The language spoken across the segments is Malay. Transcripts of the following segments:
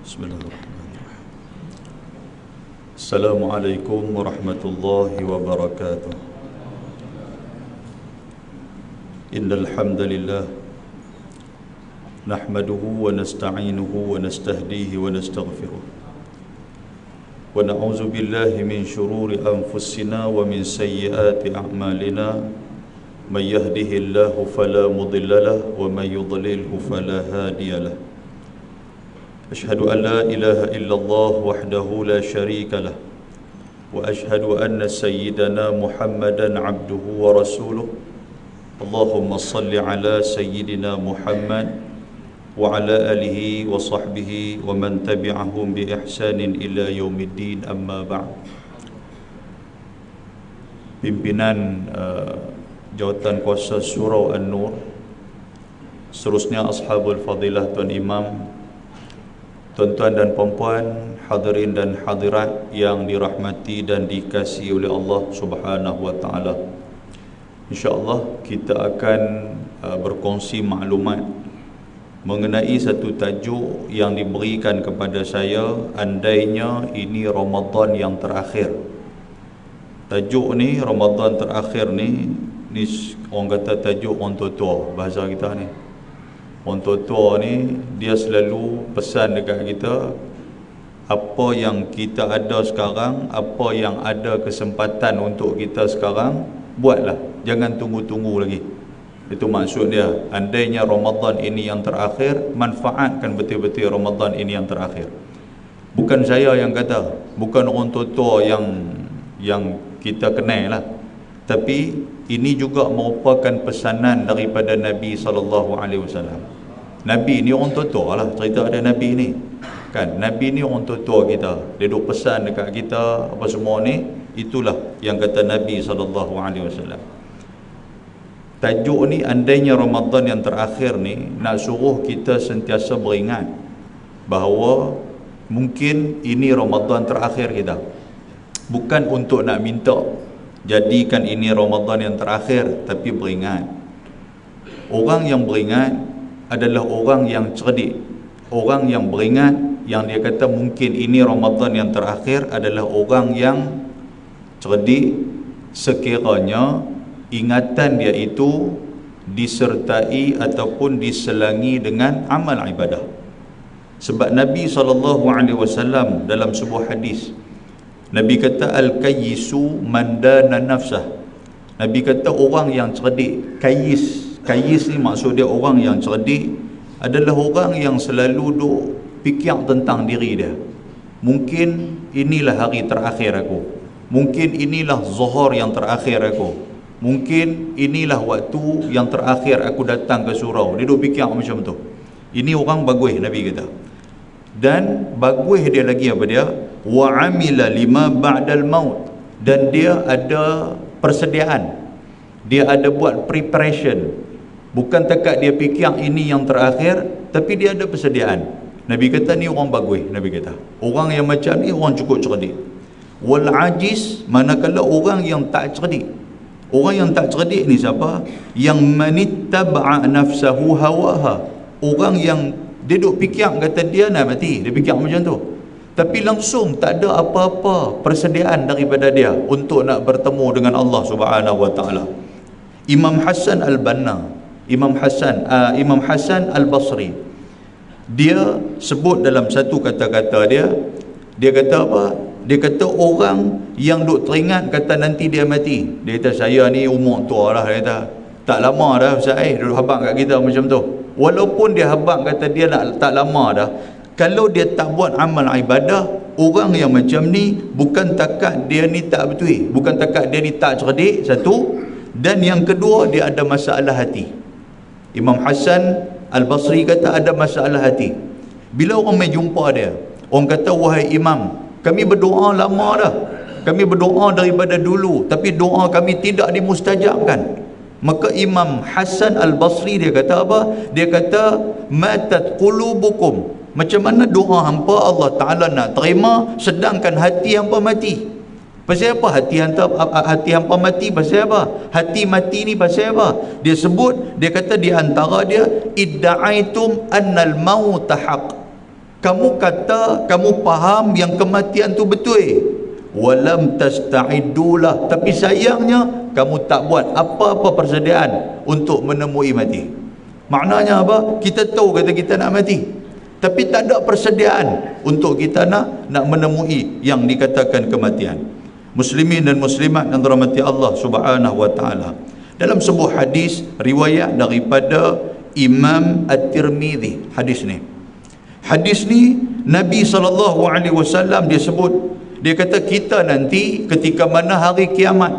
Bismillahirrahmanirrahim. Assalamualaikum warahmatullahi wabarakatuh. Innal hamdalillah nahmaduhu wa nasta'inuhu wa nastahdihi wa nastaghfiruh. Wa na'udzu billahi min shururi anfusina wa min sayyiati a'malina. May yahdihillahu fala mudilla lahu wa may yudlilhu fala hadiya lahu. Asyhadu an la ilaha illallah wahdahu la syarika lah wa asyhadu anna sayyidana Muhammadan abduhu wa rasuluh. Allahumma salli ala sayyidina Muhammad wa ala alihi wa sahbihi wa man tabi'ahum bi ihsanin ila yaumiddin, amma ba'd. Pimpinan Jawatan Kuasa Surau An-Nur, seterusnya Ashabul Fadilah, Tuan Imam, tuan-tuan dan puan-puan, hadirin dan hadirat yang dirahmati dan dikasihi oleh Allah Subhanahu wa taala. Insya-Allah kita akan berkongsi maklumat mengenai satu tajuk yang diberikan kepada saya, andainya ini Ramadan yang terakhir. Tajuk ni Ramadan terakhir ni orang kata tajuk orang tua-tua bahasa kita ni. Orang tua-tua ni dia selalu pesan dekat kita, apa yang kita ada sekarang, apa yang ada kesempatan untuk kita sekarang, buatlah, jangan tunggu-tunggu lagi. Itu maksud dia. Andainya Ramadan ini yang terakhir, manfaatkan betul-betul Ramadan ini yang terakhir. Bukan saya yang kata, bukan orang tua-tua yang kita kenal lah, tapi ini juga merupakan pesanan daripada Nabi SAW. Nabi ni orang tua-tua lah, cerita ada Nabi ni kan. Nabi ni orang tua-tua kita, dia duk pesan dekat kita apa semua ni. Itulah yang kata Nabi SAW. Tajuk ni, andainya Ramadan yang terakhir ni, nak suruh kita sentiasa beringat bahawa mungkin ini Ramadan terakhir kita. Bukan untuk nak minta jadikan ini Ramadan yang terakhir, tapi beringat. Orang yang beringat adalah orang yang cerdik. Orang yang beringat, yang dia kata mungkin ini Ramadan yang terakhir, adalah orang yang cerdik sekiranya ingatan dia itu disertai ataupun diselangi dengan amal ibadah. Sebab Nabi SAW dalam sebuah hadis, Nabi kata al-kayyisu man dana nafsah. Nabi kata orang yang cerdik, Kayis ni maksud dia orang yang cerdik adalah orang yang selalu duk fikir tentang diri dia. Mungkin inilah hari terakhir aku, mungkin inilah zuhur yang terakhir aku, mungkin inilah waktu yang terakhir aku datang ke surau. Dia duk fikir macam tu. Ini orang bagus, Nabi kata. Dan bagus dia lagi apa dia? Wa amila lima ba'dal maut. Dan dia ada persediaan, dia ada buat preparation. Bukan takat dia fikir ini yang terakhir, tapi dia ada persediaan. Nabi kata ni orang bagus. Nabi kata orang yang macam ni orang cukup cerdik. Wal ajiz, manakala orang yang tak cerdik. Orang yang tak cerdik ni siapa? Yang manittaba'a nafsahu hawaha. Orang yang dia duk fikir kata dia nak mati, dia fikir macam tu, tapi langsung tak ada apa-apa persediaan daripada dia untuk nak bertemu dengan Allah Subhanahu wa taala. Imam Hasan Al-Banna, Imam Hasan Al-Basri, dia sebut dalam satu kata-kata dia kata apa? Dia kata orang yang duk teringat kata nanti dia mati. Dia kata saya ni umur tua dah, dia kata tak lama dah Ustaz duduk habaq kat kita macam tu. Walaupun dia habaq kata dia nak tak lama dah, kalau dia tak buat amal ibadah, orang yang macam ni bukan takat dia ni tak betul, bukan takat dia ni tak cerdik, satu, dan yang kedua dia ada masalah hati. Imam Hasan Al-Basri kata ada masalah hati. Bila orang mai jumpa dia, orang kata wahai imam, kami berdoa lama dah, kami berdoa daripada dulu, tapi doa kami tidak dimustajabkan. Maka Imam Hasan Al-Basri dia kata apa? Dia kata matat qulubukum. Macam mana doa hampa Allah Ta'ala nak terima sedangkan hati hampa mati? Pasal apa hati hampa mati? Pasal apa? Hati mati ni pasal apa? Dia sebut, dia kata di antara dia idda'aitum annal maut haq. Kamu kata kamu faham yang kematian tu betul, walam tasta'iddulah, tapi sayangnya kamu tak buat apa-apa persediaan untuk menemui mati. Maknanya apa? Kita tahu kata kita nak mati, tapi tak ada persediaan untuk kita nak menemui yang dikatakan kematian. Muslimin dan muslimat yang dirahmati Allah Subhanahu wa taala, dalam sebuah hadis riwayat daripada Imam At-Tirmidzi, hadis ni Nabi SAW dia sebut, dia kata kita nanti ketika mana hari kiamat,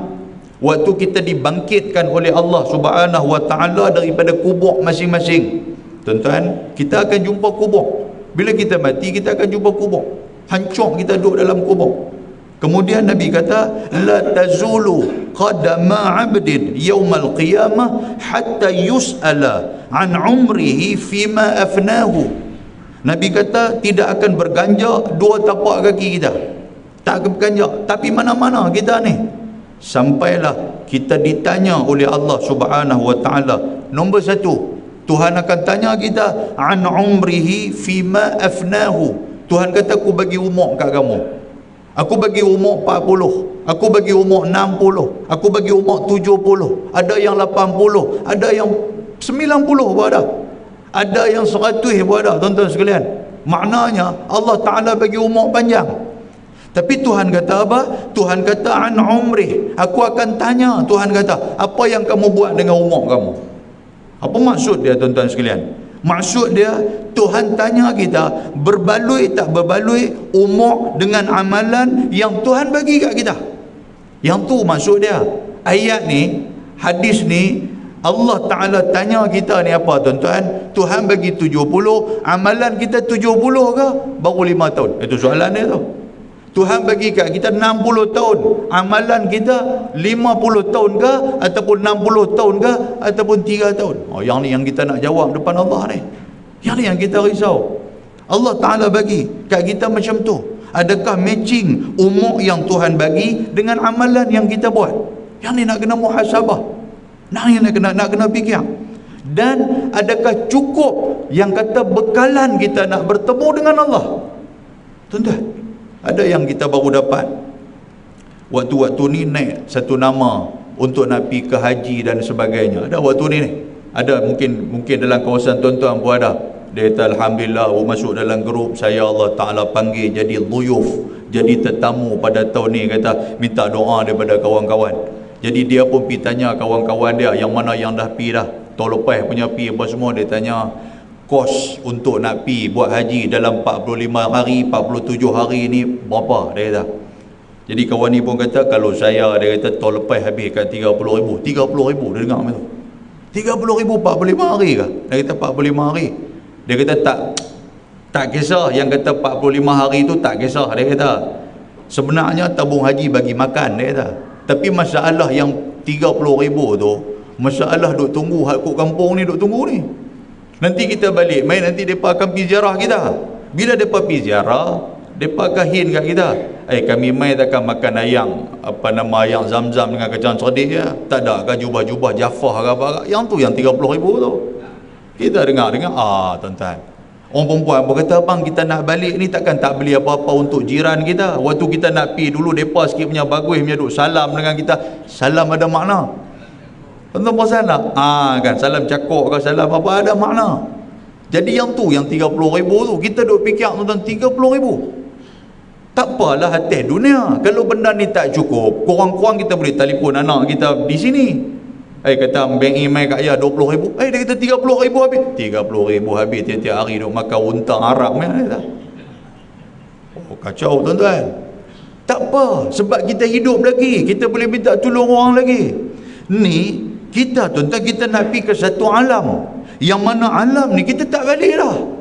waktu kita dibangkitkan oleh Allah Subhanahu wa taala daripada kubur masing-masing. Tuan-tuan, kita akan jumpa kubur. Bila kita mati, kita akan jumpa kubur. Hancur kita duduk dalam kubur. Kemudian Nabi kata, la tazulu qadama 'abdin yaumal qiyamah hatta yus'ala an umrihi fima afnahu. Nabi kata tidak akan berganjak dua tapak kaki kita, tak akan berganjak, tapi mana-mana kita ni, sampailah kita ditanya oleh Allah Subhanahu wa taala. Nombor satu, Tuhan akan tanya kita an umrihi fima afnahu. Tuhan kata aku bagi umur kat kamu, aku bagi umur 40, aku bagi umur 60, aku bagi umur 70, ada yang 80, ada yang 90 pun ada yang 100 pun ada, tuan-tuan sekalian. Maknanya Allah Ta'ala bagi umur panjang. Tapi Tuhan kata apa? Tuhan kata an umrih, aku akan tanya. Tuhan kata, apa yang kamu buat dengan umur kamu? Apa maksud dia, tuan-tuan sekalian? Maksud dia, Tuhan tanya kita berbaloi tak berbaloi umur dengan amalan yang Tuhan bagi kat kita. Yang tu maksud dia. Ayat ni, hadis ni, Allah Ta'ala tanya kita ni apa, tuan-tuan? Tuhan bagi 70, amalan kita 70 ke baru 5 tahun? Itu soalan dia tu. Tuhan bagi kat kita 60 tahun, amalan kita 50 tahun ke ataupun 60 tahun ke ataupun 3 tahun? Oh, yang ni yang kita nak jawab depan Allah ni. Yang ni yang kita risau. Allah Ta'ala bagi kat kita macam tu. Adakah matching umur yang Tuhan bagi dengan amalan yang kita buat? Yang ni nak kena muhasabah. Nak kena fikir. Dan adakah cukup yang kata bekalan kita nak bertemu dengan Allah? Tuan-tuan, ada yang kita baru dapat waktu-waktu ni naik satu nama untuk nak pergi ke haji dan sebagainya. Ada waktu ni ada, mungkin dalam kawasan tuan-tuan pun ada. Dia kata alhamdulillah masuk dalam grup saya, Allah Ta'ala panggil jadi dhuyuf, jadi tetamu pada tahun ni. Kata minta doa daripada kawan-kawan. Jadi dia pun pergi tanya kawan-kawan dia yang mana yang dah pergi dah, tahun lepas punya pergi apa semua. Dia tanya kos untuk nak pergi buat haji dalam 45 hari 47 hari ni berapa, dia kata. Jadi kawan ni pun kata, kalau saya, dia kata tahun lepas habis kat 30,000. 30,000 dia dengar macam tu. 30,000 45 hari ke? Dia kata 45 hari. Dia kata tak kisah yang kata 45 hari tu, tak kisah. Dia kata sebenarnya tabung haji bagi makan, dia kata. Tapi masalah yang 30,000 tu, masalah duk tunggu hak kat kampung ni, duk tunggu ni. Nanti kita balik main, nanti mereka akan pergi ziarah kita. Bila mereka pergi ziarah, mereka akan hin kat kita, kami main takkan makan ayam, ayam zam-zam dengan kacang cerdik ya? Tak ada kan jubah-jubah Jafar ke apa? Yang tu yang 30,000 tu. Kita dengar, tuan-tuan. Orang perempuan berkata, bang, kita nak balik ni takkan tak beli apa-apa untuk jiran kita. Waktu kita nak pergi dulu, mereka sikit punya bagus punya duk salam dengan kita. Salam ada makna. Tuan-tuan pun salam. Kan, salam cakok ke salam apa ada makna. Jadi yang tu, yang 30,000 tu, kita duk fikir, tuan-tuan, 30,000. Tak apalah atas dunia. Kalau benda ni tak cukup, kurang-kurang kita boleh telefon anak kita di sini. Kata bank email kat ayah 20,000. Dia kata 30,000 habis. 30,000 habis tiap-tiap hari duk makan unta Arab ni. Oh, kacau, tuan-tuan. Tak apa, sebab kita hidup lagi, kita boleh minta tolong orang lagi. Ni kita, tuan-tuan, kita nak pergi ke satu alam, yang mana alam ni kita tak balik dah.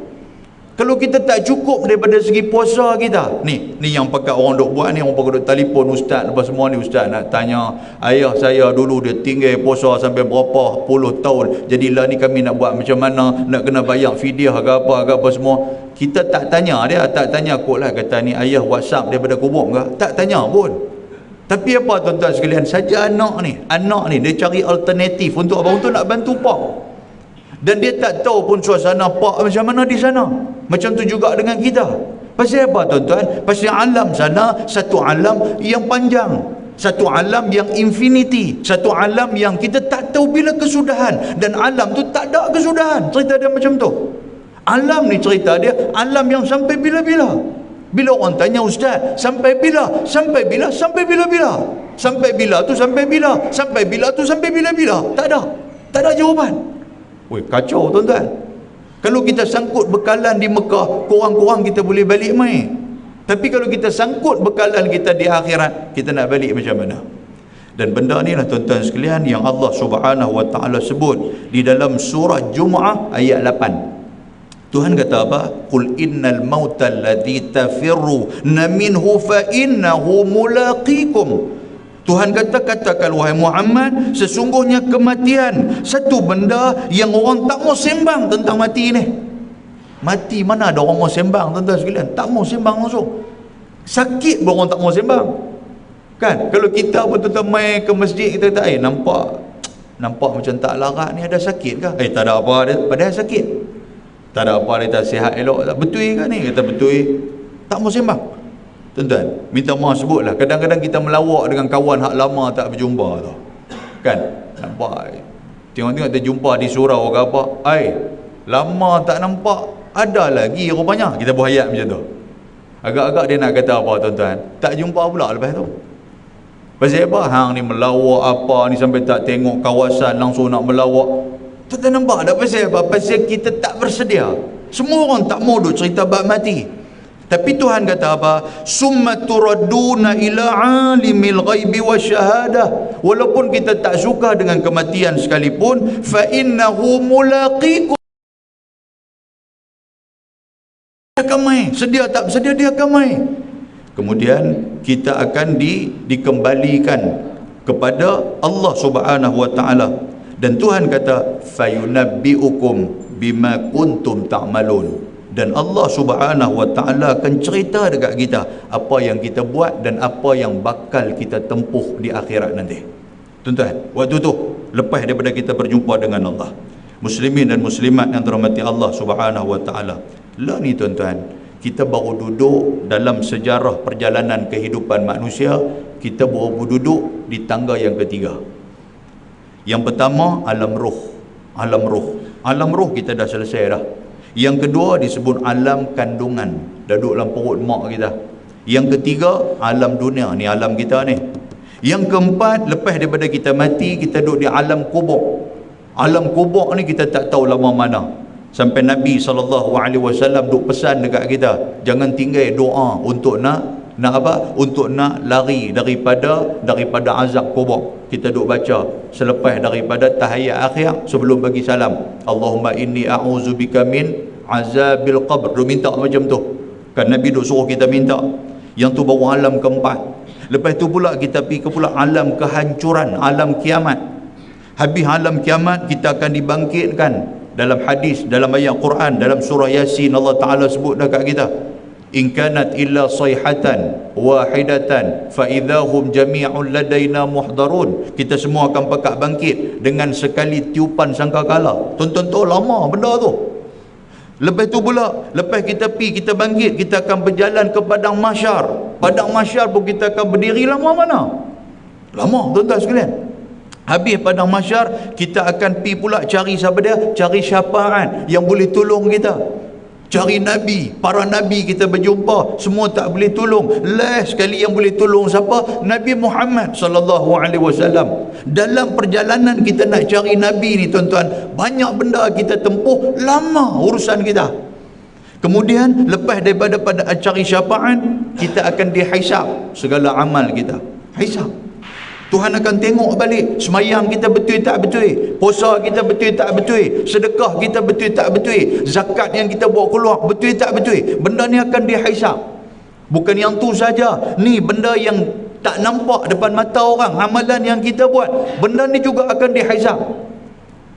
Kalau kita tak cukup daripada segi puasa kita, ni yang pakat orang duk buat ni, orang pakat duk telefon ustaz apa semua ni, ustaz nak tanya, ayah saya dulu dia tinggal puasa sampai berapa puluh tahun, jadilah ni kami nak buat macam mana, nak kena bayar fidyah ke apa semua. Kita tak tanya dia, tak tanya kot lah, kata ni ayah WhatsApp daripada kubur ke, tak tanya pun. Tapi apa, tuan-tuan sekalian, saja anak ni dia cari alternatif untuk apa? Untuk nak bantu pak. Dan dia tak tahu pun suasana pak macam mana di sana. Macam tu juga dengan kita. Pasal apa tuan-tuan? Pasal alam sana satu alam yang panjang, satu alam yang infinity, satu alam yang kita tak tahu bila kesudahan. Dan alam tu tak ada kesudahan. Cerita dia macam tu. Alam ni cerita dia alam yang sampai bila-bila. Bila orang tanya, ustaz, sampai bila? Sampai bila? Sampai bila-bila? Sampai bila tu sampai bila? Sampai bila tu sampai bila-bila? Tak ada. Tak ada jawapan. Weh, kacau tuan-tuan. Kalau kita sangkut bekalan di Mekah, kurang-kurang kita boleh balik mai. Tapi kalau kita sangkut bekalan kita di akhirat, kita nak balik macam mana? Dan benda ni lah tuan-tuan sekalian yang Allah Subhanahu wa taala sebut di dalam surah Jumu'ah ayat 8. Tuhan kata apa? Qul innal mauta alladhi tafirruna minhu fa innahu mulaqikum. Tuhan kata, katakan wahai Muhammad, sesungguhnya kematian satu benda yang orang tak mau sembang tentang mati ni. Mati mana ada orang mau sembang tuan-tuan sekalian? Tak mau sembang langsung. Sakit pun orang tak mau sembang. Kan? Kalau kita pun tuan-tuan mai ke masjid, kita kata, nampak macam tak larat ni, ada sakit ke? Tak ada apa, padahal sakit. Tak ada apa, dia tak sihat elok. Betul ke ni? Kata betul. Tak mau sembang. Tuan-tuan, minta maaf sebutlah, kadang-kadang kita melawak dengan kawan hak lama tak berjumpa tu. Kan? Nampak. Tengok-tengok kita jumpa di surau ke apa. Lama tak nampak, ada lagi rupanya. Kita berhayat macam tu. Agak-agak dia nak kata apa tuan-tuan? Tak jumpa pula lepas tu. Pasal apa? Hang ni melawak apa ni sampai tak tengok kawasan langsung nak melawak. Tuan-tuan nampak tak pasal apa? Pasal kita tak bersedia. Semua orang tak mau duk cerita bab mati. Tapi Tuhan kata apa? Summa turadduna ila alimil ghaibi wasyahadah. Walaupun kita tak suka dengan kematian sekalipun, fa innahu mulaqikum. Dia akan mai. Sedia tak bersedia, dia akan mai. Kemudian kita akan dikembalikan kepada Allah Subhanahu wa taala. Dan Tuhan kata fayunabbiukum bima kuntum ta'malun. Dan Allah Subhanahu wa taala akan cerita dekat kita apa yang kita buat dan apa yang bakal kita tempuh di akhirat nanti. Tuan-tuan, waktu tu lepas daripada kita berjumpa dengan Allah, muslimin dan muslimat yang dirahmati Allah Subhanahu wa taala. Lah ni tuan-tuan, kita baru duduk dalam sejarah perjalanan kehidupan manusia, kita baru duduk di tangga yang ketiga. Yang pertama alam roh. Alam roh kita dah selesai dah. Yang kedua disebut alam kandungan, dah duduk dalam perut mak kita. Yang ketiga alam dunia, ni alam kita ni. Yang keempat, lepas daripada kita mati, kita duduk di alam kubur. Alam kubur ni kita tak tahu lama mana. Sampai Nabi SAW duk pesan dekat kita, jangan tinggal doa untuk nak apa? Untuk nak lari daripada azab kubur. Kita duk baca selepas daripada tahiyat akhir sebelum bagi salam, Allahumma inni a'udzubika min azabil qabr. Duk minta macam tu. Kan Nabi duk suruh kita minta. Yang tu baru alam keempat. Lepas tu pula kita pergi ke pula alam kehancuran, alam kiamat. Habis alam kiamat kita akan dibangkitkan. Dalam hadis, dalam ayat Quran, dalam surah Yasin, Allah Ta'ala sebut dekat kita, in kanat illa sayhatan wahidatan fa idahum jami'un ladaina muhdarun. Kita semua akan pakak bangkit dengan sekali tiupan sangkakala. Tonton tu lama benda tu. Lepas tu pula, lepas kita pergi, kita bangkit, kita akan berjalan ke padang mahsyar. Padang mahsyar pun kita akan berdiri lama mana? Lama tuan-tuan sekalian. Habis padang mahsyar, kita akan pergi pula cari siapa dia? Cari syafaat yang boleh tolong kita. Cari Nabi, para Nabi kita berjumpa, semua tak boleh tolong. Last sekali yang boleh tolong siapa? Nabi Muhammad SAW. Dalam perjalanan kita nak cari Nabi ni tuan-tuan, banyak benda kita tempuh, lama urusan kita. Kemudian lepas daripada cari syafaat, kita akan dihisab segala amal kita. Hisab. Tuhan akan tengok balik semayang kita betul tak betul, puasa kita betul tak betul, sedekah kita betul tak betul, zakat yang kita buat keluar betul tak betul. Benda ni akan dihisab. Bukan yang tu saja, ni benda yang tak nampak depan mata orang, amalan yang kita buat, benda ni juga akan dihisab.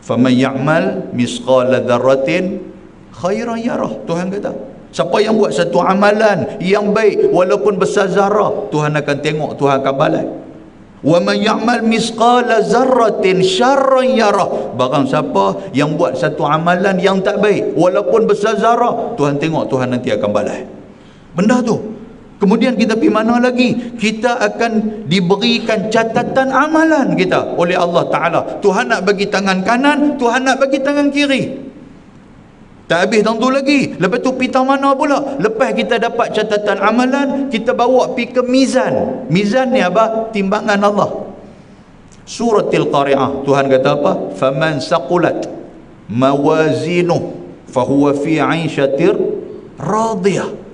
Faman ya'mal misqala dzarratin khairan yarah. Tuhan kata, siapa yang buat satu amalan yang baik walaupun besar zarah, Tuhan akan tengok, Tuhan akan balas. Wa man ya'mal misqala zarratin syarran yarah. Barang siapa yang buat satu amalan yang tak baik walaupun besar zarah, Tuhan tengok, Tuhan nanti akan balas benda tu. Kemudian kita pergi mana lagi? Kita akan diberikan catatan amalan kita oleh Allah Ta'ala. Tuhan nak bagi tangan kanan, Tuhan nak bagi tangan kiri. Tak habis tentu lagi. Lepas tu pergi mana pula? Lepas kita dapat catatan amalan, kita bawa pergi ke mizan. Mizan ni apa? Timbangan Allah. Suratil Qari'ah, Tuhan kata apa? Faman saqulat mawazinuh fahuwa fi 'aishatir radiyah.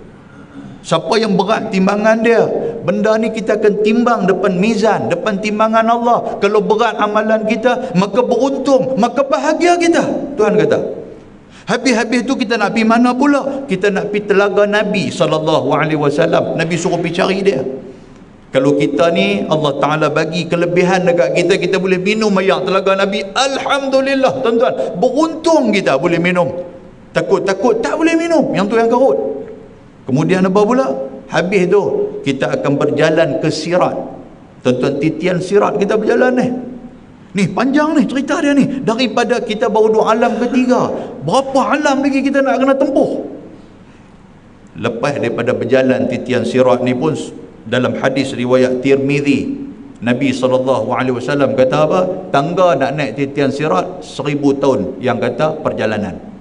Siapa yang berat timbangan dia, benda ni kita akan timbang depan mizan, depan timbangan Allah. Kalau berat amalan kita, maka beruntung, maka bahagia kita, Tuhan kata. Habis-habis tu kita nak pergi mana pula? Kita nak pergi telaga Nabi SAW. Nabi suruh pergi cari dia. Kalau kita ni Allah Ta'ala bagi kelebihan dekat kita, kita boleh minum air telaga Nabi, alhamdulillah tuan-tuan, beruntung kita boleh minum. Takut-takut tak boleh minum, yang tu yang karut. Kemudian apa pula? Habis tu kita akan berjalan ke sirat. Tuan-tuan, titian sirat kita berjalan ni. Ni panjang ni cerita dia ni. Daripada kita baru dua alam ketiga, berapa alam lagi kita nak kena tempuh. Lepas daripada berjalan titian sirat ni pun, dalam hadis riwayat Tirmizi, Nabi SAW kata apa? Tangga nak naik titian sirat 1000 tahun yang kata perjalanan.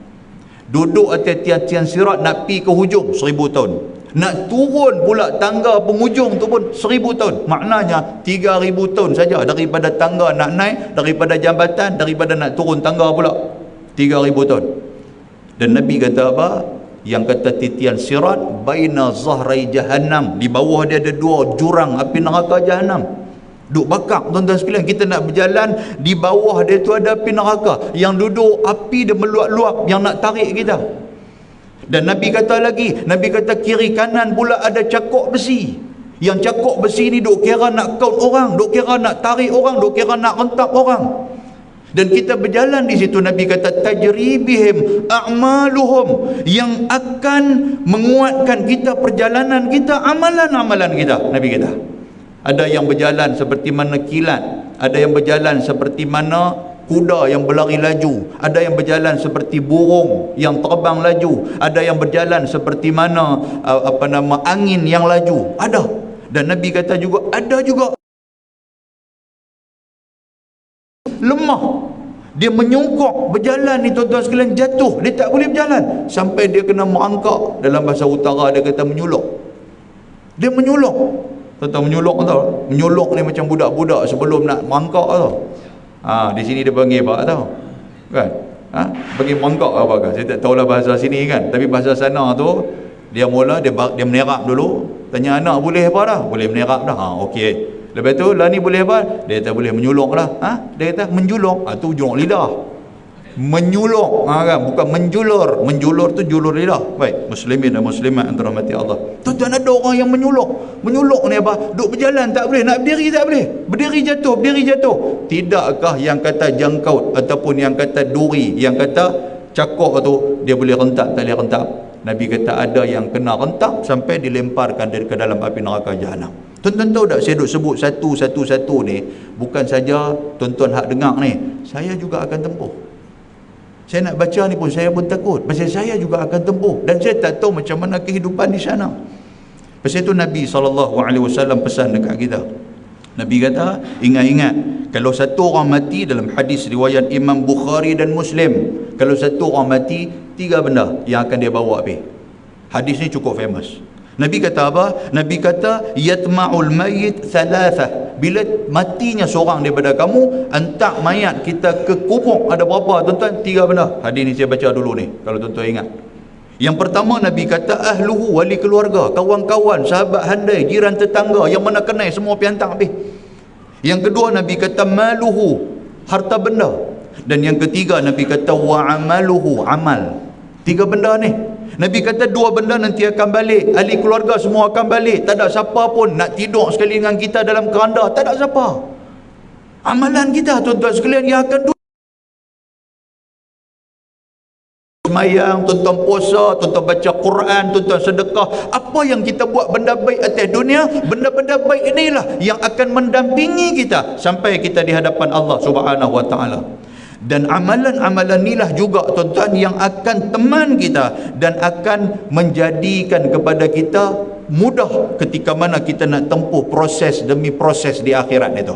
Duduk atas tiang-tiang sirat nak pi ke hujung 1000 tahun. Nak turun pula tangga penghujung tu pun 1000 tahun. Maknanya 3000 tahun saja daripada tangga nak naik, daripada jambatan, daripada nak turun tangga pula 3000 tahun. Dan Nabi kata apa? Yang kata titian sirat baina zahrai jahannam, di bawah dia ada dua jurang api neraka jahannam. Duk bakar tuan-tuan sekalian, kita nak berjalan, di bawah dia tu ada api neraka, yang duduk api dia meluap-luap yang nak tarik kita. Dan Nabi kata lagi, Nabi kata kiri kanan pula ada cakok besi. Yang cakok besi ni duk kira nak count orang, duk kira nak tarik orang, duk kira nak rentap orang. Dan kita berjalan di situ, Nabi kata tajribihim a'maluhum, yang akan menguatkan kita perjalanan kita, amalan-amalan kita. Nabi kata ada yang berjalan seperti mana kilat, ada yang berjalan seperti mana kuda yang berlari laju, ada yang berjalan seperti burung yang terbang laju, ada yang berjalan seperti mana angin yang laju, ada. Dan Nabi kata juga ada juga lemah, dia menyongkok berjalan ni tuan-tuan sekalian, jatuh, dia tak boleh berjalan sampai dia kena merangkak. Dalam bahasa utara dia kata menyulok. Dia menyulok. Tuan-tuan, menyulok tau. Menyulok ni macam budak-budak sebelum nak merangkak tau. Di sini dia panggil apa tau? Kan? Bagi merangkak apa kan? Saya tak tahulah bahasa sini kan. Tapi bahasa sana tu dia mula dia menerap dulu. Tanya anak boleh apa dah? Boleh menerap dah. Okey. Lepas tu lah ni boleh apa? Dia kata boleh menyulok lah. Dia kata menjulok. Tu julok lidah. Menyulok kan, bukan menjulur. Menjulur tu julur lidah. Baik, muslimin dan muslimat yang dirahmati Allah, tuan-tuan, ada orang yang menyulok. Menyulok ni apa? Duk berjalan tak boleh, nak berdiri tak boleh, berdiri jatuh, berdiri jatuh. Tidakkah yang kata jangkaut ataupun yang kata duri, yang kata cakok tu dia boleh rentak, tak boleh rentak? Nabi kata ada yang kena rentak sampai dilemparkan dari ke dalam api neraka jahanam. Tuan-tuan tahu tak, saya duk sebut satu-satu ni, bukan saja tuan-tuan hak dengar ni, saya juga akan tempuh. Saya nak baca ni pun saya pun takut, pasal saya juga akan tempuh dan saya tak tahu macam mana kehidupan di sana. Pasal itu Nabi SAW pesan dekat kita. Nabi kata, ingat-ingat, kalau satu orang mati, dalam hadis riwayat Imam Bukhari dan Muslim, kalau satu orang mati, 3 benda yang akan dia bawa pergi. Hadis ni cukup famous. Nabi kata apa? Nabi kata yatma'ul mayyit thalathah. Bila matinya seorang daripada kamu, hantar mayat kita ke kubur. Ada berapa tuan-tuan? 3 benda. Hadis ni saya baca dulu ni, kalau tuan-tuan ingat. Yang pertama, Nabi kata ahluhu, wali keluarga, kawan-kawan, sahabat handai, jiran tetangga, yang mana kenal semua piantar habis. Yang kedua, Nabi kata maluhu, harta benda. Dan yang ketiga, Nabi kata wa amaluhu, amal. 3 benda ni. Nabi kata 2 benda nanti akan balik, ahli keluarga semua akan balik, tak ada siapa pun nak tidur sekali dengan kita dalam keranda, tak ada siapa. Amalan kita tuan-tuan sekalian yang akan semayang, tuan-tuan puasa, tuan-tuan baca Quran, tuan-tuan sedekah. Apa yang kita buat benda baik atas dunia, benda-benda baik inilah yang akan mendampingi kita sampai kita di hadapan Allah Subhanahu wa taala. Dan amalan-amalan inilah juga tuan-tuan yang akan teman kita dan akan menjadikan kepada kita mudah ketika mana kita nak tempuh proses demi proses di akhirat itu.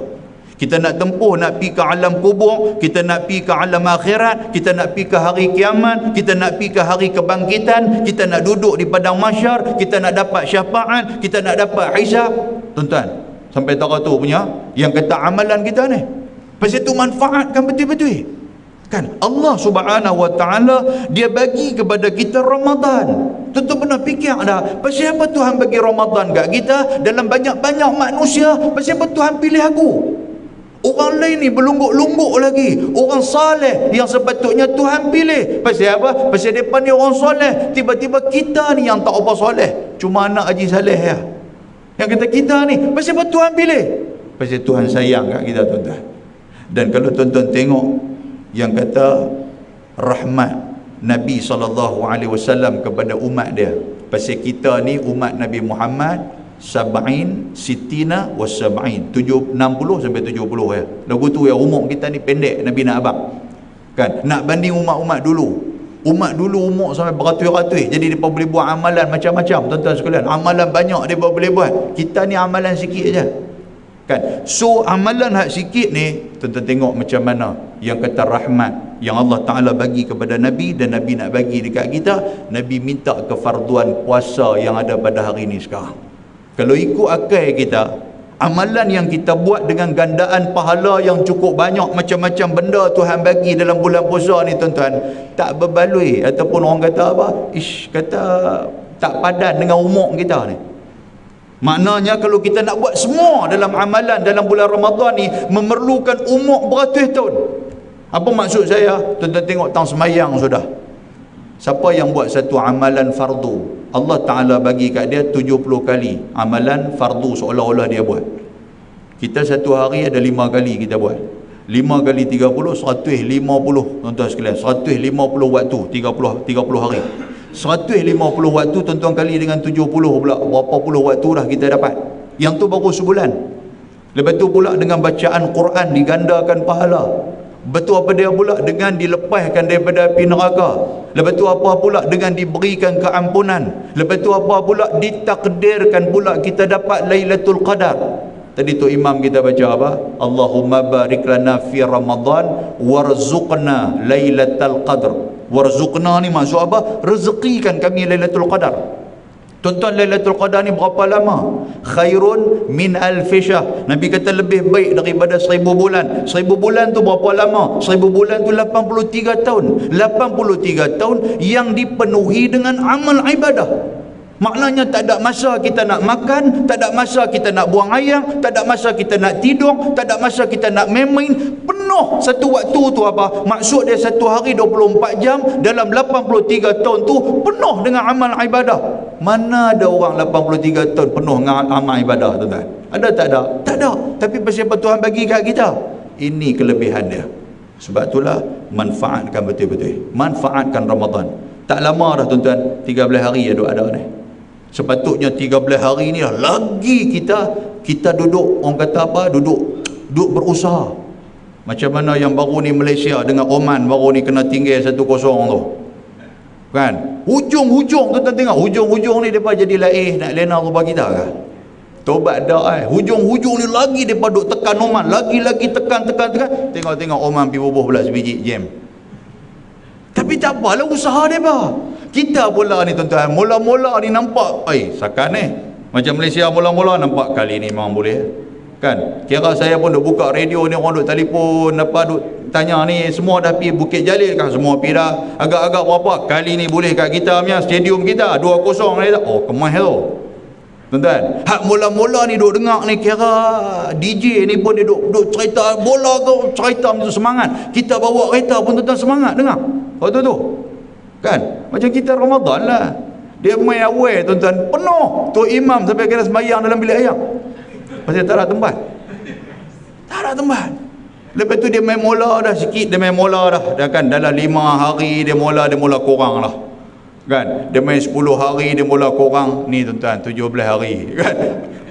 Kita nak tempuh, nak pergi ke alam kubur, kita nak pergi ke alam akhirat, kita nak pergi ke hari kiamat, kita nak pergi ke hari kebangkitan, kita nak duduk di padang mahsyar, kita nak dapat syafaat, kita nak dapat hisab. Tuan-tuan, sampai tahu tu punya yang kata amalan kita ni. Pasal tu manfaatkan betul-betul. Kan Allah Subhanahu wa taala dia bagi kepada kita Ramadan. Tentu pernah fikir dah, pasal apa Tuhan bagi Ramadan kat kita dalam banyak-banyak manusia? Pasal apa Tuhan pilih aku? Orang lain ni berlungguk-lungguk lagi, orang saleh yang sepatutnya Tuhan pilih. Pasal apa? Pasal depan ni orang soleh. Tiba-tiba kita ni yang tak apa soleh, cuma anak Haji Saleh ya. Yang kata kita ni, pasal apa Tuhan pilih? Pasal Tuhan sayang kat kita tuan-tuan. Dan kalau tuan-tuan tengok yang kata rahmat Nabi SAW kepada umat dia, pasal kita ni umat Nabi Muhammad sab'in sitina wa sab'in 60 sampai 70 ya. Lagu tu ya, umur kita ni pendek Nabi nak abang. Kan nak banding umat-umat dulu. Umat dulu umur sampai beratus-ratus, jadi depa boleh buat amalan macam-macam tuan-tuan sekalian. Amalan banyak depa boleh buat. Kita ni amalan sikit aja. Kan? So amalan hak sikit ni tuan-tuan tengok macam mana yang kata rahmat yang Allah Ta'ala bagi kepada Nabi dan Nabi nak bagi dekat kita. Nabi minta kefarduan puasa yang ada pada hari ni sekarang. Kalau ikut akal kita, amalan yang kita buat dengan gandaan pahala yang cukup banyak, macam-macam benda Tuhan bagi dalam bulan puasa ni tuan-tuan, tak berbaloi ataupun orang kata apa? Kata tak padan dengan umur kita ni. Maknanya kalau kita nak buat semua dalam amalan dalam bulan Ramadan ni memerlukan umur beratus tahun. Apa maksud saya? Tuan-tuan tengok tang semayang sudah. Siapa yang buat satu amalan fardu, Allah Ta'ala bagi kat dia 70 kali amalan fardu seolah-olah dia buat. Kita satu hari ada 5 kali kita buat. 5 kali 30, 150 tuan-tuan sekalian. 150 waktu, 30 hari. 150 waktu tuan-tuan kali dengan 70 pula, berapa puluh waktu dah kita dapat. Yang tu baru sebulan. Lepas tu pula dengan bacaan Quran digandakan pahala. Betul apa dia pula dengan dilepaskan daripada api neraka. Lepas tu apa pula dengan diberikan keampunan. Lepas tu apa pula ditakdirkan pula kita dapat Lailatul Qadar. Tadi tu imam kita baca apa? Allahumma barik lana fi Ramadan warzuqna Lailatul Qadar. Warzuqna ni maksud apa? Rezekikan kami Lailatul Qadar. Tuan-tuan, Lailatul Qadar ni berapa lama? Khairun min alfi syahr. Nabi kata lebih baik daripada 1000 bulan. 1000 bulan tu berapa lama? 1000 bulan tu 83 tahun. 83 tahun yang dipenuhi dengan amal ibadah. Maknanya tak ada masa kita nak makan, tak ada masa kita nak buang air, tak ada masa kita nak tidur, tak ada masa kita nak main-main. Penuh satu waktu tu apa? Maksud dia satu hari 24 jam dalam 83 tahun tu penuh dengan amal ibadah. Mana ada orang 83 tahun penuh dengan amal ibadah tuan-tuan? Ada tak ada? Tak ada. Tapi pasal apa Tuhan bagi kat kita? Ini kelebihan dia. Sebab itulah manfaatkan betul-betul. Manfaatkan Ramadan. Tak lama dah tuan-tuan, 13 hari ada ni. Sepatutnya 13 hari ni lah lagi kita duduk, orang kata apa, duduk berusaha. Macam mana yang baru ni Malaysia dengan Oman baru ni kena tinggal 1-0 tu kan, hujung-hujung tuan-tuan tengok, hujung-hujung ni mereka jadi laih nak lena rumah kita kan. Tobat dah hujung-hujung ni lagi mereka duk tekan Oman, lagi-lagi tekan. Tengok Oman pergi bubuh pula sebiji jam. Tapi tak apalah usaha mereka. Kita pula ni tuan-tuan, mula-mula ni nampak sakan ni macam Malaysia mula-mula nampak kali ni memang boleh kan. Kira saya pun duk buka radio ni, orang duk telefon apa, duk tanya ni semua dah pergi Bukit Jalil kan, semua pergi dah. Agak-agak berapa kali ni boleh kat kita punya stadium kita 2-0 ni. Oh kemas tu tuan-tuan. Hak mula-mula ni duk dengar ni, kira DJ ni pun dia duk cerita bola ke, cerita macam semangat. Kita bawa kereta pun tuan-tuan semangat dengar waktu tu kan. Macam kita Ramadan lah, dia main awal tuan-tuan, penuh tu imam sampai kena sembahyang dalam bilik ayam. Pasal tak ada tempat. Lepas tu dia main mola dah sikit, dia main mola dah. Dah kan dalam 5 hari dia mula kurang lah. Kan? Dia main 10 hari dia mula kurang. Ni tuan-tuan 17 hari kan.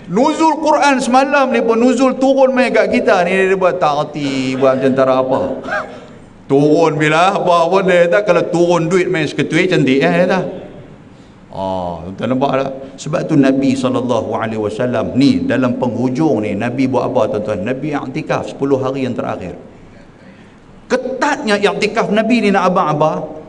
Nuzul Quran semalam ni pun nuzul turun main kat kita ni, dia buat tak erti buat macam tak apa. Turun bila apa pun dia kata kalau turun duit main seketui cantik dia kata. Tuan-tuan nampak tak? Sebab tu Nabi SAW ni dalam penghujung ni Nabi buat apa tuan-tuan? Nabi i'tikaf 10 hari yang terakhir. Ketatnya i'tikaf Nabi ni nak abang-abang.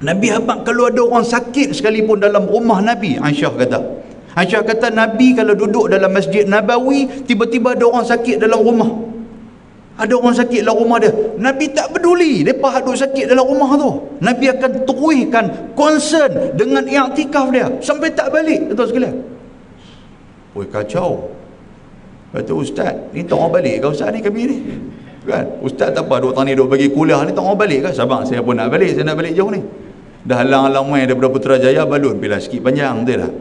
Nabi abang kalau ada orang sakit sekalipun dalam rumah Nabi, Aisyah kata Nabi kalau duduk dalam Masjid Nabawi, tiba-tiba ada orang sakit dalam rumah. Ada orang sakit dalam rumah dia, Nabi tak peduli mereka duduk sakit dalam rumah tu. Nabi akan teruskan concern dengan i'tikaf dia sampai tak balik. Betul sekalian. Oi kacau. Kata ustaz, ni tak mau balik ke ustaz ni kami ni? Kan? Ustaz tak apa duk tani duk bagi kuliah ni tak mau balik ke? Sabar, saya pun nak balik, saya nak balik jauh ni. Dah halang-halang main daripada Putrajaya balun bila sikit panjang betul tak?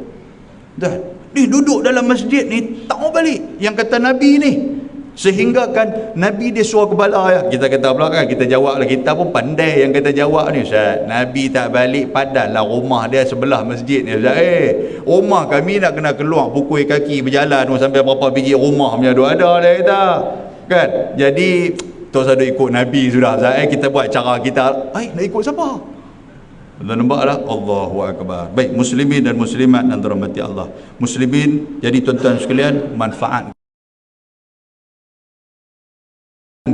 Dah. Ni duduk dalam masjid ni tak mau balik. Yang kata Nabi ni, sehingga kan Nabi dia suruh kepala ya. Kita kata pula kan, kita jawab lah, kita pun pandai yang kata jawab ni Ustaz. Nabi tak balik padan lah rumah dia sebelah masjid ni Ustaz. Rumah kami nak kena keluar pukul kaki berjalan sampai berapa biji rumah punya duk ada dia kata. Kan? Jadi tak usah ikut Nabi sudah Ustaz. Kita buat cara kita. Nak ikut siapa? Tuan nampak tak? Allahu Akbar. Baik, muslimin dan muslimat yang dirahmati Allah. Muslimin, jadi tuan-tuan sekalian, manfaat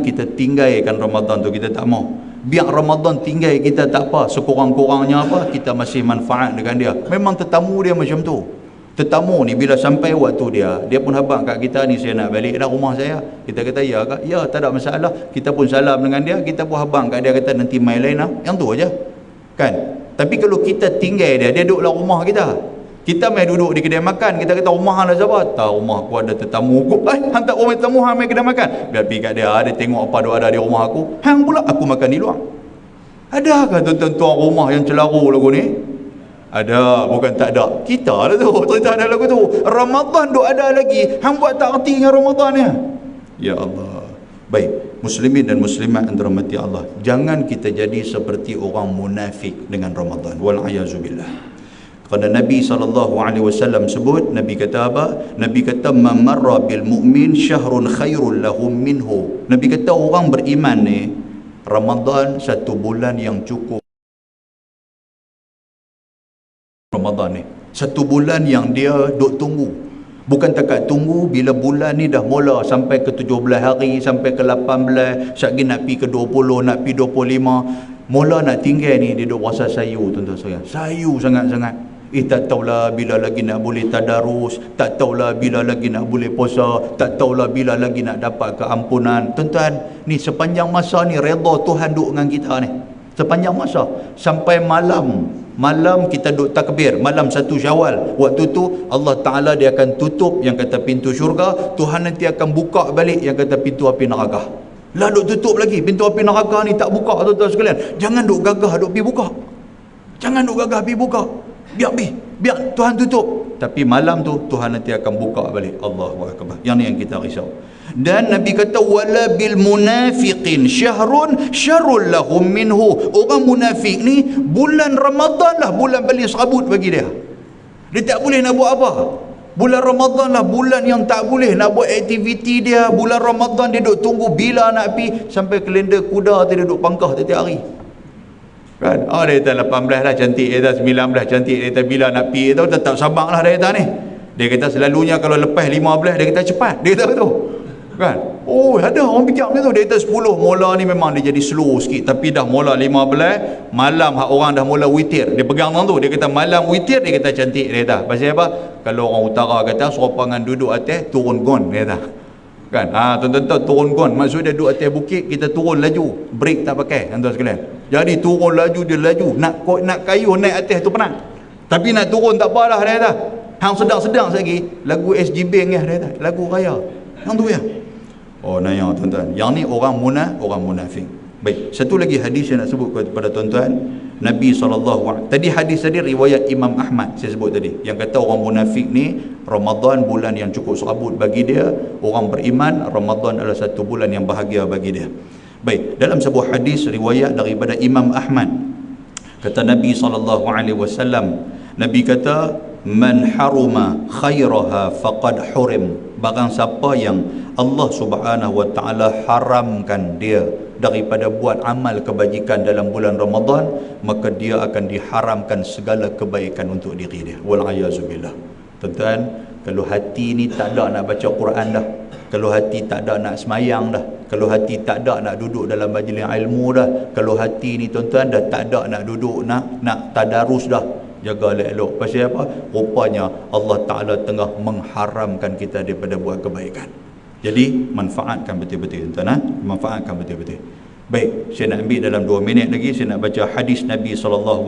kita tinggalkan Ramadan tu, kita tak mau. Biar Ramadan tinggal kita tak apa, sekurang-kurangnya apa, kita masih manfaat dengan dia. Memang tetamu dia macam tu. Tetamu ni bila sampai waktu dia pun habaq kat kita ni, saya nak balik dah rumah saya. Kita kata ya kak, ya tak ada masalah. Kita pun salam dengan dia, kita pun habaq kat dia, kata nanti mai lain lah. Yang tu aja. Kan? Tapi kalau kita tinggal dia duduk dalam rumah kita. Kita main duduk di kedai makan, kita kata rumah ada siapa? Tak, rumah aku ada tetamu aku. Hantar orang tetamu hang main kedai makan. Biar pergi kat dia, dia tengok apa ada di rumah aku. Hang pula aku makan di luar. Adakah tuan-tuan tuan rumah yang celaru lagu ni? Ada, bukan tak ada. Kita lah tu, cerita ada lagu tu. Ramadan duk ada lagi, hang buat tak erti dengan Ramadan ni. Ya Allah. Baik, muslimin dan muslimat yang dirahmati Allah, jangan kita jadi seperti orang munafik dengan Ramadan. Wal-ayazubillah. Kerana Nabi SAW sebut, Nabi kata apa? Nabi kata man marra bil mu'min syahrun khairul lahum minhu. Nabi kata orang beriman ni, Ramadan satu bulan yang cukup. Ramadan ni satu bulan yang dia duk tunggu. Bukan takat tunggu bila bulan ni dah mula sampai ke 17 hari, sampai ke 18, sekali nak pi ke 20, nak pi 25, mula nak tinggal ni dia duk rasa sayu tuan-tuan sekalian. Sayu sangat-sangat. Tak tahulah bila lagi nak boleh tadarus, tak tahulah bila lagi nak boleh puasa, tak tahulah bila lagi nak dapat keampunan. Tuan-tuan, ni sepanjang masa ni redha Tuhan duk dengan kita ni. Sepanjang masa sampai malam kita duk takbir, malam 1 Syawal. Waktu tu Allah Ta'ala dia akan tutup yang kata pintu syurga, Tuhan nanti akan buka balik yang kata pintu api neraka. Lah duk tutup lagi pintu api neraka ni, tak buka tuan-tuan sekalian. Jangan duk gagah duk pi buka. Jangan duk gagah pi buka. Biar Tuhan tutup. Tapi malam tu Tuhan nanti akan buka balik. Allahu Akbar. Yang ni yang kita risau. Dan Nabi kata wala bil munafiqin syahrun syarrul lahum minhu. Orang munafik ni bulan Ramadan lah bulan paling serabut bagi dia. Dia tak boleh nak buat apa. Bulan Ramadan lah bulan yang tak boleh nak buat aktiviti dia. Bulan Ramadan dia duk tunggu bila nak pi, sampai kalender kuda dia duk pangkah setiap hari. Kan? Dia kata 18 lah cantik, dia kata 19 cantik, dia kata bila nak pi, dia kata tak sabar lah dia kata ni. Dia kata selalunya kalau lepas 15 dia kata cepat. Dia kata betul. Kan? Ada orang fikir macam tu. Dia kata 10 mula ni memang dia jadi slow sikit, tapi dah mula 15 malam orang dah mula witir. Dia pegang tu, dia kata malam witir, dia kata cantik. Dia kata pasal apa? Kalau orang utara kata seropangan duduk atas turun gon, dia kata. Kan? Tuan-tuan turun gon maksud dia duduk atas bukit, kita turun laju, brake tak pakai tuan-tuan sekalian. Jadi turun laju, dia laju, nak kayu naik atas tu penat, tapi nak turun tak apalah dia kata. Hang sedang-sedang lagi lagu SG Bank dia kata, lagu raya yang tu ya. Naya tuan-tuan, yang ni orang munafik. Baik, satu lagi hadis yang nak sebut kepada tuan-tuan. Nabi SAW, tadi hadis tadi riwayat Imam Ahmad saya sebut tadi, yang kata orang munafik ni Ramadan bulan yang cukup serabut bagi dia, orang beriman Ramadan adalah satu bulan yang bahagia bagi dia. Baik, dalam sebuah hadis riwayat daripada Imam Ahmad, kata Nabi SAW, Nabi kata, man haruma khairaha faqad hurim, barang siapa yang Allah Subhanahu wa taala haramkan dia daripada buat amal kebajikan dalam bulan Ramadan, maka dia akan diharamkan segala kebaikan untuk diri dia. Wal-ayazubillah. Tuan-tuan, kalau hati ni tak ada nak baca Quran dah, kalau hati tak ada nak semayang dah, kalau hati tak ada nak duduk dalam majlis ilmu dah, kalau hati ni tuan-tuan dah tak ada nak duduk nak tadarus dah, jaga elok. Pasal apa? Rupanya Allah Ta'ala tengah mengharamkan kita daripada buat kebaikan. Jadi manfaatkan betul-betul tuan-tuan, manfaatkan betul-betul. Baik, saya nak ambil dalam 2 minit lagi, saya nak baca hadis Nabi SAW.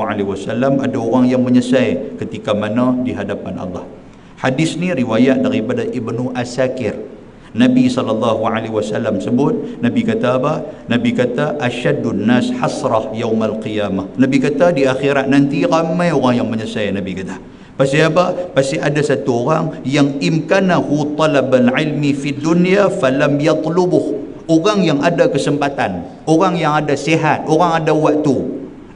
Ada orang yang menyesal ketika mana di hadapan Allah. Hadis ni riwayat daripada Ibnu Asakir. Nabi SAW sebut, Nabi kata apa? Nabi kata asyaddun nas hasrah yaumal qiyamah. Nabi kata di akhirat nanti ramai orang yang menyesal. Nabi kata pasal apa? Pasal ada satu orang yang imkanahu talabal ilmi fid dunya falam yatlubuh. Orang yang ada kesempatan, orang yang ada sihat, orang ada waktu,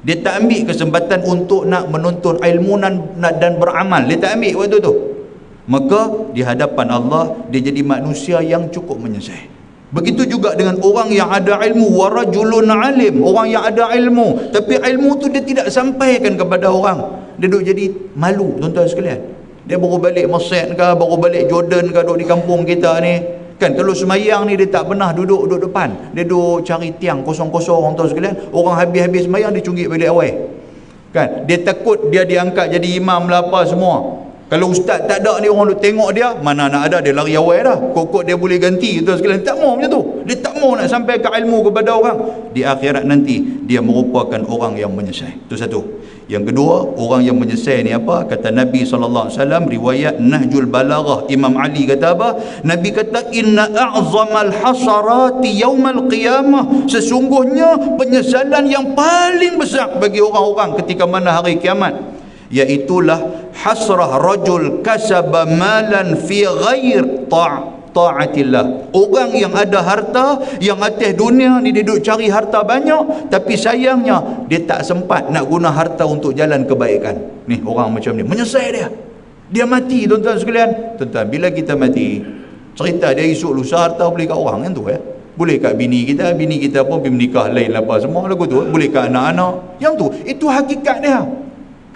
dia tak ambil kesempatan untuk nak menuntut ilmu dan beramal. Dia tak ambil waktu tu. Maka di hadapan Allah dia jadi manusia yang cukup menyesal. Begitu juga dengan orang yang ada ilmu, warajulun alim, orang yang ada ilmu tapi ilmu tu dia tidak sampaikan kepada orang. Dia duduk jadi malu tuan-tuan sekalian. Dia baru balik Mesir ke, baru balik Jordan ke, duduk di kampung kita ni kan. Kalau semayang ni dia tak pernah duduk depan, dia duduk cari tiang kosong-kosong tuan sekalian. Orang habis-habis semayang dia cungkit balik awal kan. Dia takut dia diangkat jadi imam lah apa semua. Kalau ustaz tak ada ni, orang duk tengok dia, mana nak ada, dia lari awal dah. Kokok dia boleh ganti tuan sekalian. Tak mau macam tu. Dia tak mau nak sampai ke ilmu kepada orang. Di akhirat nanti dia merupakan orang yang menyesal. Itu satu. Yang kedua, orang yang menyesal ni apa? Kata Nabi SAW, riwayat Nahjul Balaghah, Imam Ali kata apa? Nabi kata, inna a'zamal hasarati yaumal qiyamah, sesungguhnya penyesalan yang paling besar bagi orang-orang ketika mana hari kiamat, iaitulah hasrah rajul kasaba malan fi ghair ta'atillah. Orang yang ada harta, yang atas dunia ni dia duduk cari harta banyak, tapi sayangnya dia tak sempat nak guna harta untuk jalan kebaikan. Ni orang macam ni menyesal dia mati tuan-tuan sekalian. Tuan-tuan, bila kita mati, cerita dia esok lusa harta boleh kat orang kan tu ya. Boleh kat bini kita pun pergi menikah lain lah apa semua lagu tu. Boleh kat anak-anak. Yang tu, itu hakikat dia.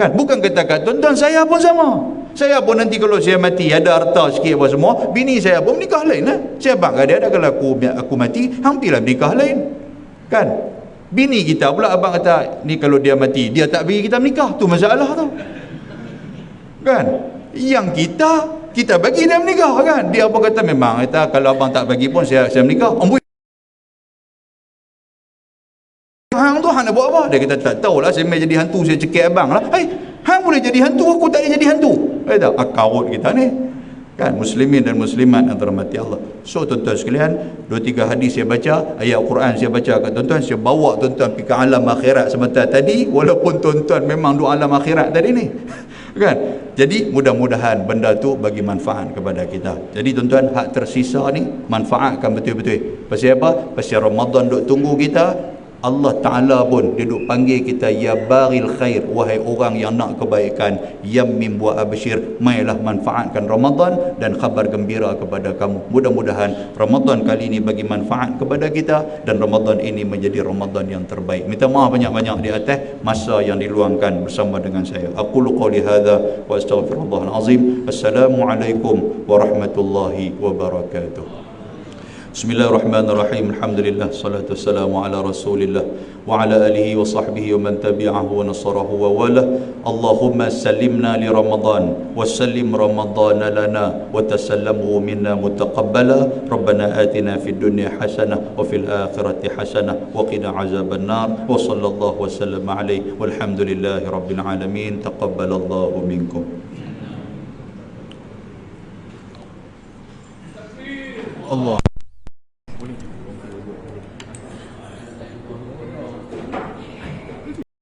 Kan, bukan kata tuan-tuan, saya pun sama. Saya pun nanti kalau saya mati ada harta sikit apa semua, bini saya pun menikah lain lah. Saya bangga dia ada, kalau aku mati hampirlah menikah lain. Kan? Bini kita pula abang kata ni kalau dia mati dia tak bagi kita menikah, tu masalah tu. Kan? Yang kita bagi dia menikah kan. Dia pun kata memang kata kalau abang tak bagi pun saya menikah. Hang tu hang nak buat apa? Dia kata tak tahulah, saya main jadi hantu, saya cekik abang lah. Hang boleh jadi hantu, aku tak boleh jadi hantu. Kata akarut kita ni. Kan, muslimin dan muslimat yang dirahmati Allah. So tuan-tuan sekalian, 2-3 hadis saya baca, ayat Quran saya baca kat tuan-tuan, saya bawa tuan-tuan pergi ke alam akhirat sebentar tadi, walaupun tuan-tuan memang duk alam akhirat tadi ni. Kan? Jadi mudah-mudahan benda tu bagi manfaat kepada kita. Jadi tuan-tuan, hak tersisa ni manfaatkan betul-betul. Pasal apa? Pasal Ramadan duk tunggu kita. Allah Ta'ala pun dia duk panggil kita, ya baril khair, wahai orang yang nak kebaikan, yammim wa abshir, mailah manfaatkan Ramadan dan khabar gembira kepada kamu. Mudah-mudahan Ramadan kali ini bagi manfaat kepada kita dan Ramadan ini menjadi Ramadan yang terbaik. Minta maaf banyak-banyak di atas masa yang diluangkan bersama dengan saya. Aqulu qouli hadza wa astaghfirullahal azim. Assalamualaikum warahmatullahi wabarakatuh. Bismillahirrahmanirrahim. Alhamdulillah, salatu wassalamu ala Rasulillah wa ala alihi wa sahbihi wa man tabi'ahu wa nasarahu wa wala. Allahumma sallimna li Ramadan wa sallim Ramadan lana wa tasallamhu minna mutaqabbala. Rabbana atina fid dunya hasanah wa fil akhirati hasanah wa qina azaban nar. Wa sallallahu wa sallam alaihi walhamdulillahi rabbil alamin. Taqabbalallahu minkum. Allah